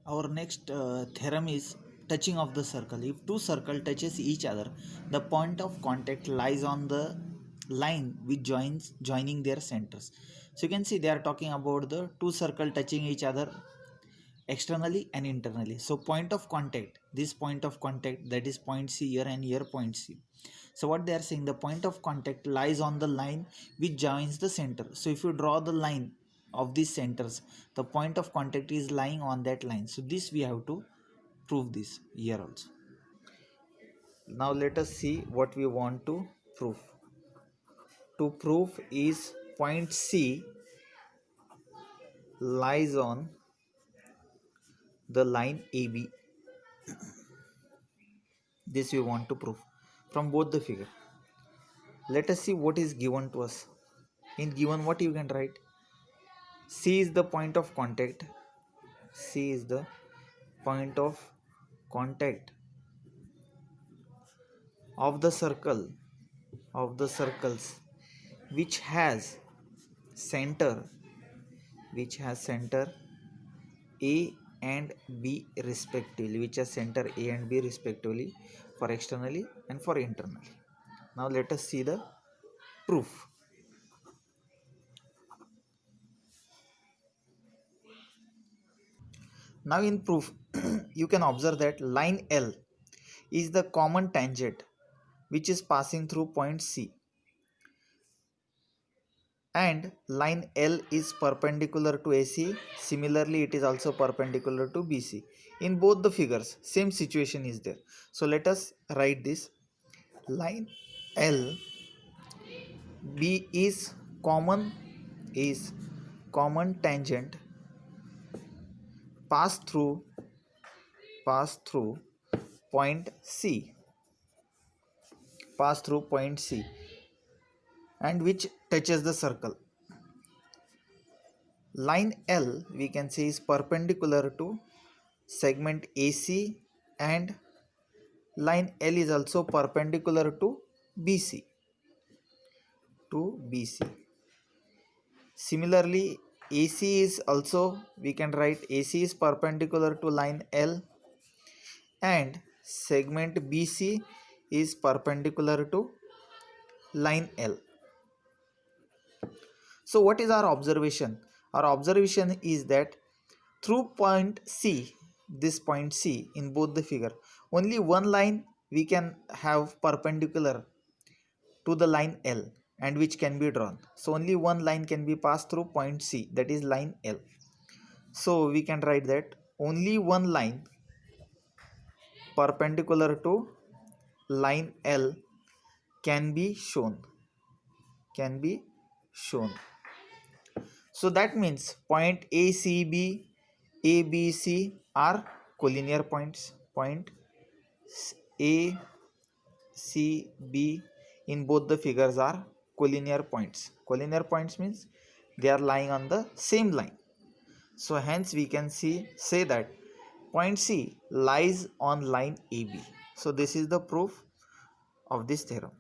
Our next theorem is touching of the circle. If two circle touches each other, the point of contact lies on the line which joining their centers. So you can see they are talking about the two circle touching each other externally and internally. So point of contact, this point of contact, that is point C here and here point C. So what they are saying, the point of contact lies on the line which joins the center. So if you draw the line of these centers, the point of contact is lying on that line. So this we have to prove this here also. Now let us see what we want to prove. To prove is point C lies on the line AB. This we want to prove from both the figure. Let us see what is given to us. In given, what you can write? C is the point of contact. C is the point of contact of the circles which has center A and B respectively, which has center A and B respectively for externally and for internally. Now let us see the proof. Now in proof you can observe that line L is the common tangent which is passing through point C, and line L is perpendicular to AC. Similarly, it is also perpendicular to BC. In both the figures, same situation is there. So let us write this. Line L B is common tangent pass through point C, and which touches the circle. Line L we can say is perpendicular to segment AC, and line L is also perpendicular to BC. Similarly, AC is also, we can write AC is perpendicular to line L, and segment BC is perpendicular to line L. So what is our observation? Our observation is that through point C, this point C in both the figure, only one line we can have perpendicular to the line L and which can be drawn. So only one line can be passed through point C, that is line L. So we can write that only one line perpendicular to line L can be shown. So that means point ACB, ABC are collinear points. Point A, C, B in both the figures are collinear points. Collinear points means they are lying on the same line. So hence we can say that point C lies on line AB. So this is the proof of this theorem.